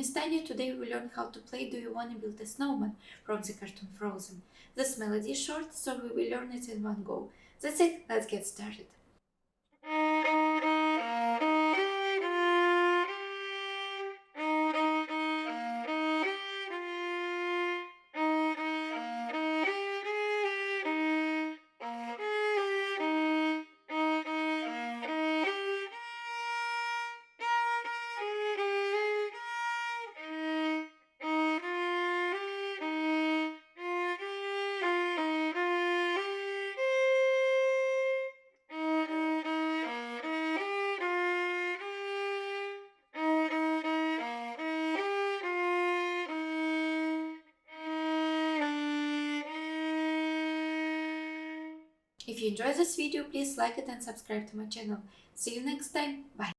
Miss Tanya, today we learn how to play Do You Wanna Build a Snowman from the cartoon Frozen. This melody is short, so we will learn it in one go. That's it, let's get started. If you enjoyed this video, please like it and subscribe to my channel. See you next time. Bye.